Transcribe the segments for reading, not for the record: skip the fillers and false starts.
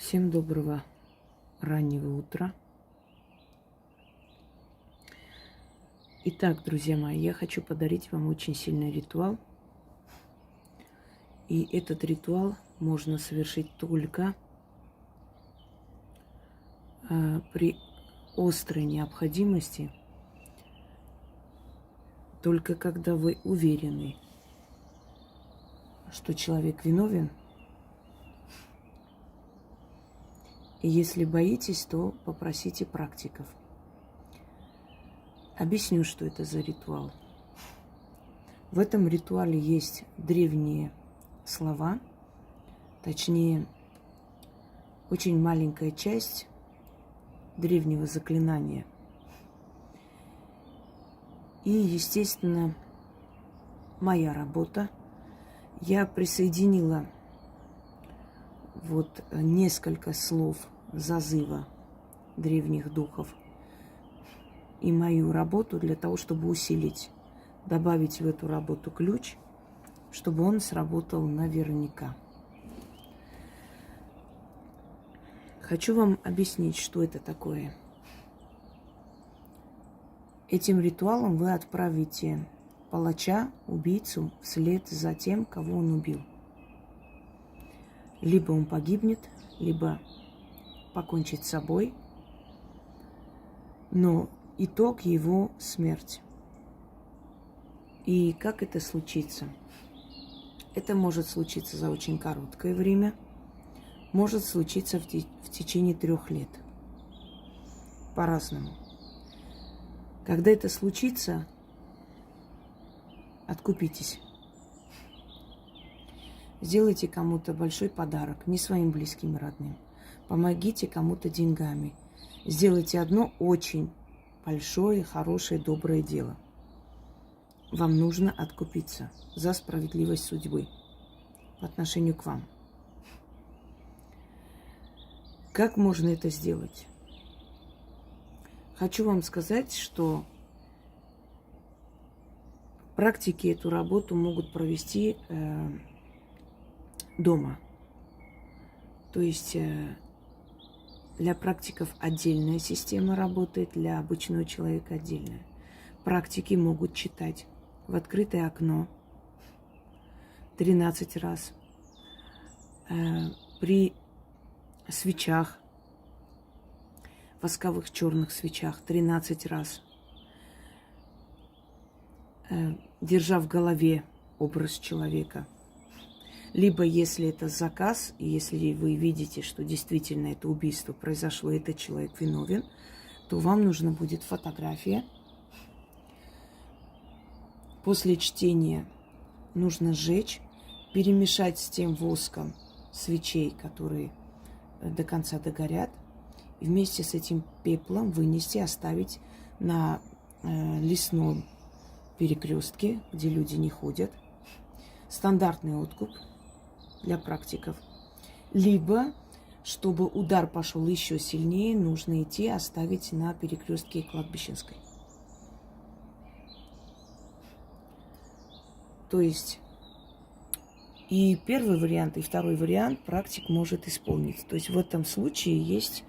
Всем доброго раннего утра. Итак, друзья мои, я хочу подарить вам очень сильный ритуал. И этот ритуал можно совершить только при острой необходимости, только когда вы уверены, что человек виновен. И если боитесь, то попросите практиков. Объясню, что это за ритуал. В этом ритуале есть древние слова, точнее, очень маленькая часть древнего заклинания. И, естественно, моя работа. Я присоединила несколько слов зазыва древних духов и мою работу для того, чтобы усилить, добавить в эту работу ключ, чтобы он сработал наверняка. Хочу вам объяснить, что это такое. Этим ритуалом вы отправите палача, убийцу, вслед за тем, кого он убил. Либо он погибнет, либо покончит с собой, но итог его – смерть. И как это случится? Это может случиться за очень короткое время, может случиться в течение 3 лет. По-разному. Когда это случится, откупитесь. Сделайте кому-то большой подарок, не своим близким и родным. Помогите кому-то деньгами. Сделайте одно очень большое, хорошее, доброе дело. Вам нужно откупиться за справедливость судьбы по отношению к вам. Как можно это сделать? Хочу вам сказать, что практики эту работу могут провести дома. То есть для практиков отдельная система работает, для обычного человека отдельная. Практики могут читать в открытое окно 13 раз, при свечах, восковых черных свечах 13 раз, держа в голове образ человека. Либо, если это заказ, и если вы видите, что действительно это убийство произошло, и этот человек виновен, то вам нужна будет фотография. После чтения нужно сжечь, перемешать с тем воском свечей, которые до конца догорят, и вместе с этим пеплом вынести, оставить на лесном перекрестке, где люди не ходят. Стандартный откуп для практиков. Либо, чтобы удар пошел еще сильнее, нужно идти оставить на перекрестке Кладбищенской. То есть и первый вариант, и второй вариант практик может исполнить. То есть в этом случае есть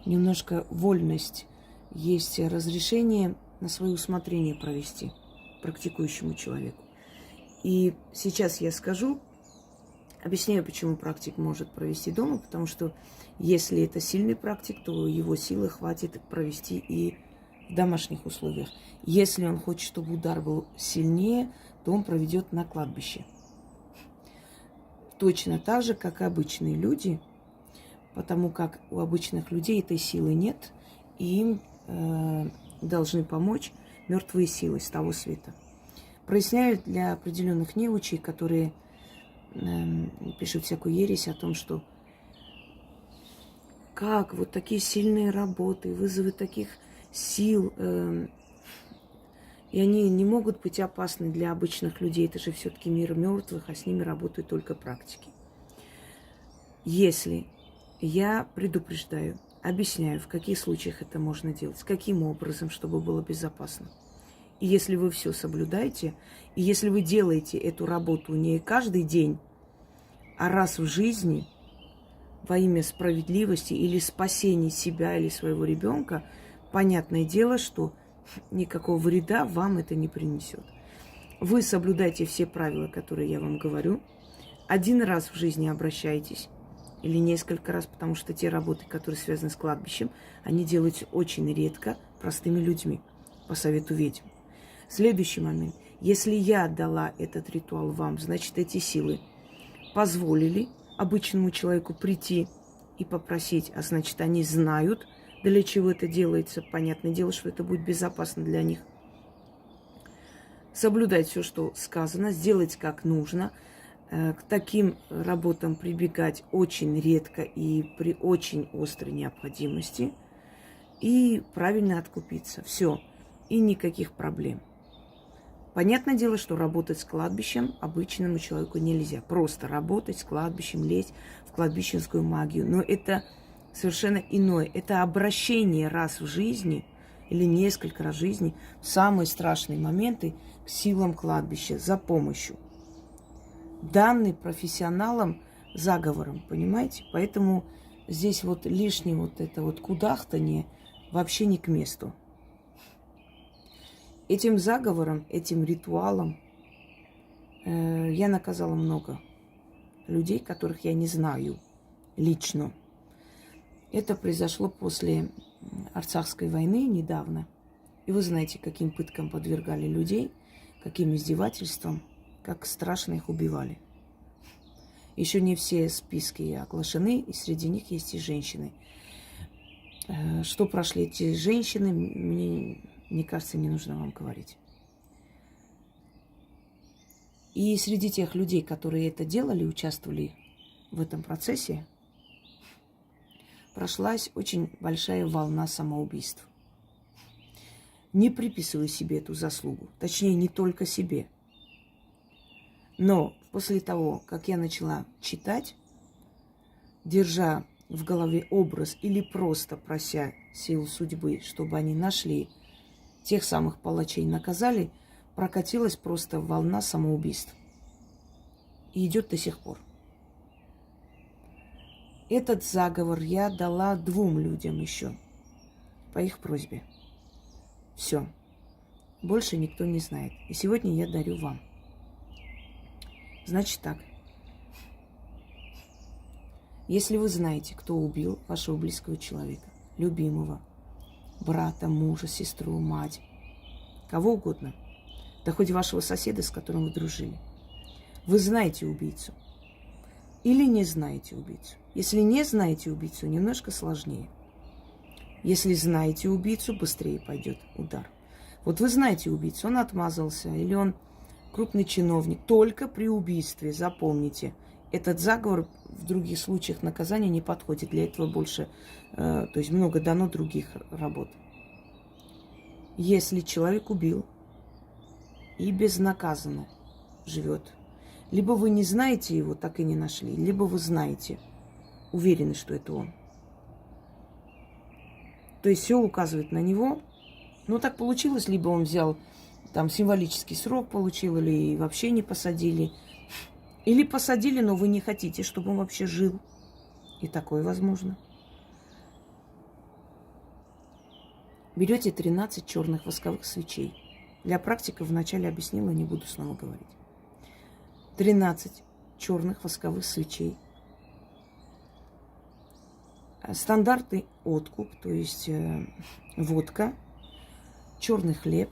немножко вольность, есть разрешение на свое усмотрение провести практикующему человеку. И сейчас я скажу, объясняю, почему практик может провести дома, потому что если это сильный практик, то его силы хватит провести и в домашних условиях. Если он хочет, чтобы удар был сильнее, то он проведет на кладбище. Точно так же, как и обычные люди, потому как у обычных людей этой силы нет, и им должны помочь мертвые силы с того света. Проясняю для определенных неучей, которые пишут всякую ересь о том, что как вот такие сильные работы, вызовы таких сил, и они не могут быть опасны для обычных людей. Это же все-таки мир мертвых, а с ними работают только практики. Если я предупреждаю, объясняю, в каких случаях это можно делать, каким образом, чтобы было безопасно. И если вы все соблюдаете, и если вы делаете эту работу не каждый день, а раз в жизни, во имя справедливости или спасения себя или своего ребенка, понятное дело, что никакого вреда вам это не принесет. Вы соблюдайте все правила, которые я вам говорю. Один раз в жизни обращайтесь или несколько раз, потому что те работы, которые связаны с кладбищем, они делаются очень редко простыми людьми, по совету ведьм. Следующий момент. Если я дала этот ритуал вам, значит, эти силы позволили обычному человеку прийти и попросить, а значит, они знают, для чего это делается. Понятное дело, что это будет безопасно для них. Соблюдать все, что сказано, сделать как нужно. К таким работам прибегать очень редко и при очень острой необходимости. И правильно откупиться. Все. И никаких проблем. Понятное дело, что работать с кладбищем обычному человеку нельзя. Просто работать с кладбищем, лезть в кладбищенскую магию. Но это совершенно иное. Это обращение раз в жизни или несколько раз в жизни в самые страшные моменты к силам кладбища за помощью. Данный профессионалам заговором, понимаете? Поэтому здесь вот лишнее вот это вот кудахтанье вообще не к месту. Этим заговором, этим ритуалом я наказала много людей, которых я не знаю лично. Это произошло после Арцахской войны недавно. И вы знаете, каким пыткам подвергали людей, каким издевательствам, как страшно их убивали. Еще не все списки оглашены, и среди них есть и женщины. Что прошли эти женщины, мне кажется, не нужно вам говорить. И среди тех людей, которые это делали, участвовали в этом процессе, прошлась очень большая волна самоубийств. Не приписываю себе эту заслугу, точнее, не только себе. Но после того, как я начала читать, держа в голове образ или просто прося сил судьбы, чтобы они нашли тех самых палачей, наказали, прокатилась просто волна самоубийств. И идет до сих пор. Этот заговор я дала 2 людям еще по их просьбе. Все. Больше никто не знает. И сегодня я дарю вам. Значит так. Если вы знаете, кто убил вашего близкого человека, любимого, брата, мужа, сестру, мать, кого угодно, да хоть вашего соседа, с которым вы дружили, вы знаете убийцу или не знаете убийцу. Если не знаете убийцу, немножко сложнее. Если знаете убийцу, быстрее пойдет удар. Вот вы знаете убийцу, он отмазался, или он крупный чиновник. Только при убийстве, запомните, этот заговор в других случаях наказания не подходит. Для этого больше, то есть много дано других работ. Если человек убил и безнаказанно живет, либо вы не знаете его, так и не нашли, либо вы знаете, уверены, что это он. То есть все указывает на него. Ну, так получилось, либо он взял там символический срок получил, или вообще не посадили. Или посадили, но вы не хотите, чтобы он вообще жил. И такое возможно. Берете 13 черных восковых свечей. Для практиков вначале объяснила, не буду снова говорить. 13 черных восковых свечей. Стандартный откуп, то есть водка, черный хлеб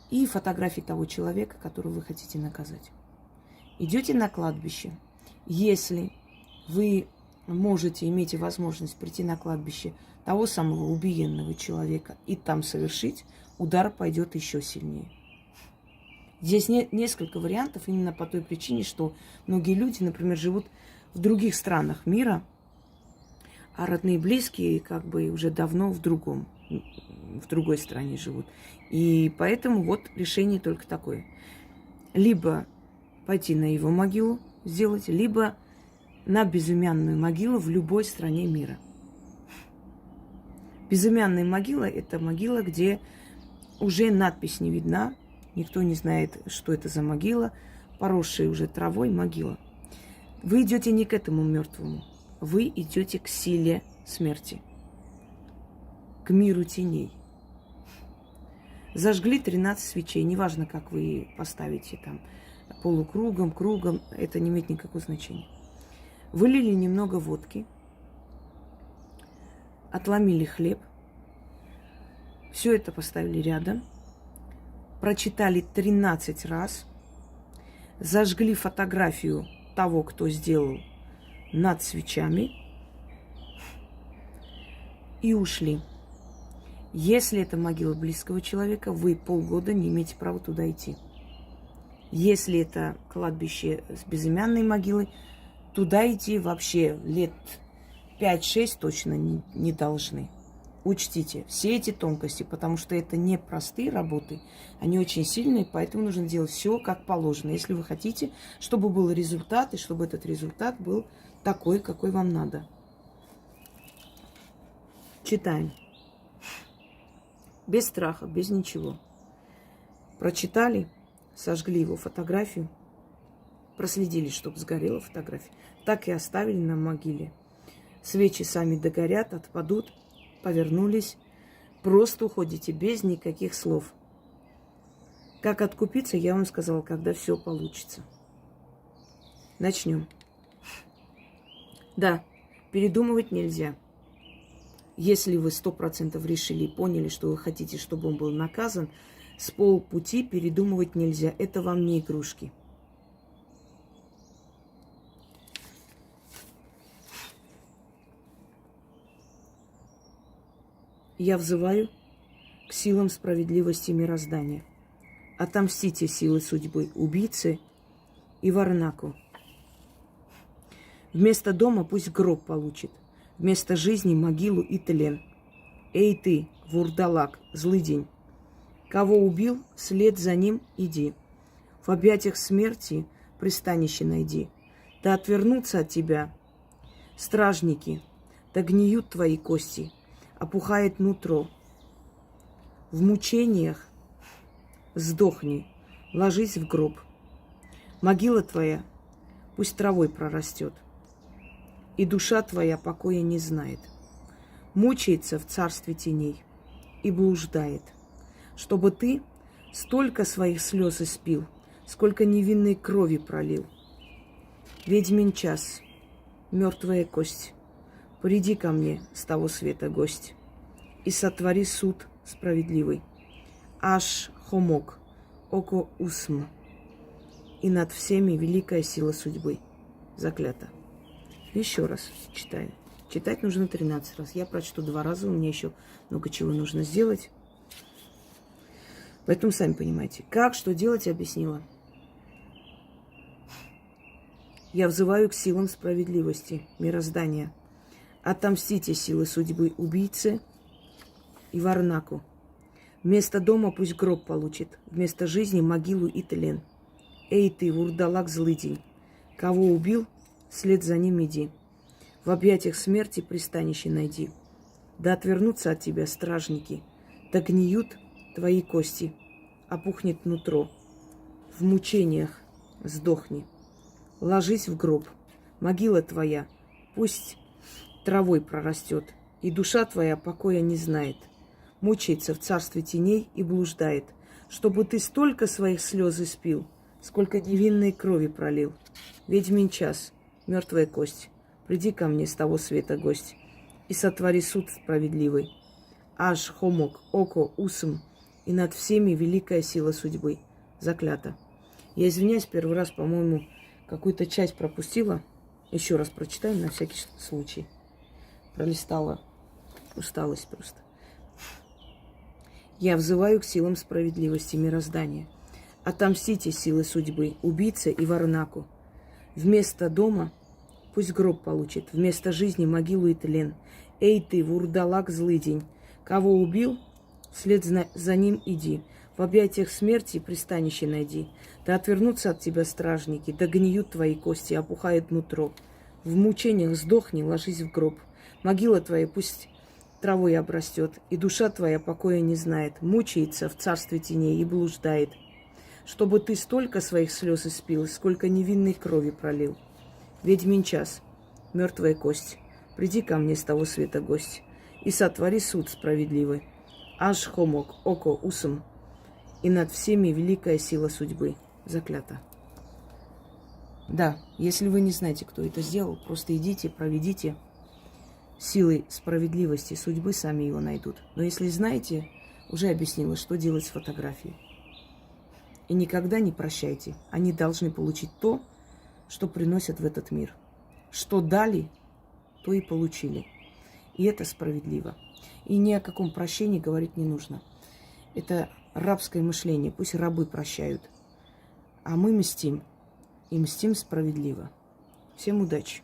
и фотографии того человека, которого вы хотите наказать. Идете на кладбище. Если вы можете, имеете возможность прийти на кладбище того самого убиенного человека и там совершить, удар пойдет еще сильнее. Здесь несколько вариантов именно по той причине, что многие люди, например, живут в других странах мира, а родные и близкие как бы уже давно в другой стране живут. И поэтому вот решение только такое. Либо пойти на его могилу сделать, либо на безымянную могилу в любой стране мира. Безымянная могила – это могила, где уже надпись не видна, никто не знает, что это за могила, поросшая уже травой могила. Вы идете не к этому мертвому, вы идете к силе смерти, к миру теней. Зажгли 13 свечей, неважно, как вы поставите там, полукругом, кругом, это не имеет никакого значения. Вылили немного водки, отломили хлеб, все это поставили рядом, прочитали 13 раз, зажгли фотографию того, кто сделал, над свечами и ушли. Если это могила близкого человека, вы полгода не имеете права туда идти. Если это кладбище с безымянной могилой, туда идти вообще лет 5-6 точно не должны. Учтите все эти тонкости, потому что это не простые работы, они очень сильные, поэтому нужно делать все как положено. Если вы хотите, чтобы был результат, и чтобы этот результат был такой, какой вам надо. Читаем. Без страха, без ничего. Прочитали, сожгли его фотографию, проследили, чтобы сгорела фотография. Так и оставили на могиле. Свечи сами догорят, отпадут, повернулись. Просто уходите без никаких слов. Как откупиться, я вам сказала, когда все получится. Начнем. Да, передумывать нельзя. Если вы 100% решили и поняли, что вы хотите, чтобы он был наказан, с полпути передумывать нельзя. Это вам не игрушки. Я взываю к силам справедливости мироздания. Отомстите силы судьбы убийцы и Варнаку. Вместо дома пусть гроб получит. Вместо жизни могилу и тлен. Эй ты, вурдалак, злый день, кого убил, след за ним иди. В объятиях смерти пристанище найди. Да отвернутся от тебя стражники, да гниют твои кости, опухает нутро. В мучениях сдохни, ложись в гроб. Могила твоя пусть травой прорастет, и душа твоя покоя не знает. Мучается в царстве теней и блуждает, чтобы ты столько своих слез испил, сколько невинной крови пролил. Ведьмин час, мертвая кость, приди ко мне с того света, гость, и сотвори суд справедливый. Аш хомок, око усм, и над всеми великая сила судьбы. Заклято. Еще раз читаем. Читать нужно 13 раз. Я прочту 2 раза, у меня еще много чего нужно сделать. Поэтому сами понимаете. Как, что делать, объяснила. Я взываю к силам справедливости, мироздания. Отомстите силы судьбы убийцы и Варнаку. Вместо дома пусть гроб получит, вместо жизни могилу и тлен. Эй ты, вурдалак, злый день, кого убил, след за ним иди. В объятиях смерти пристанище найди. Да отвернутся от тебя стражники, да гниют твои кости, опухнет нутро. В мучениях сдохни, ложись в гроб. Могила твоя пусть травой прорастет, и душа твоя покоя не знает. Мучается в царстве теней и блуждает, чтобы ты столько своих слез испил, сколько невинной крови пролил. Ведьмин час, мертвая кость, приди ко мне с того света, гость, и сотвори суд справедливый. Аш хомок, око, усм, и над всеми великая сила судьбы. Заклято. Я извиняюсь, первый раз, по-моему, какую-то часть пропустила. Еще раз прочитаем на всякий случай. Пролистала. Усталость просто. Я взываю к силам справедливости мироздания. Отомстите силы судьбы убийце и Варнаку. Вместо дома пусть гроб получит, вместо жизни могилу и тлен. Эй ты, вурдалак, злый день, кого убил, вслед за ним иди. В объятиях смерти пристанище найди. Да отвернутся от тебя стражники, да гниют твои кости, опухает нутро. В мучениях сдохни, ложись в гроб. Могила твоя пусть травой обрастет, и душа твоя покоя не знает, мучается в царстве теней и блуждает, чтобы ты столько своих слез испил, сколько невинной крови пролил. Ведьмин час, мертвая кость. Приди ко мне с того света, гость, и сотвори суд справедливый. Аж хомок, око, усом, и над всеми великая сила судьбы. Заклято. Да, если вы не знаете, кто это сделал, просто идите, проведите. Силой справедливости судьбы сами его найдут. Но если знаете, уже объяснила, что делать с фотографией. И никогда не прощайте. Они должны получить то, что приносят в этот мир. Что дали, то и получили. И это справедливо. И ни о каком прощении говорить не нужно. Это рабское мышление. Пусть рабы прощают. А мы мстим. И мстим справедливо. Всем удачи!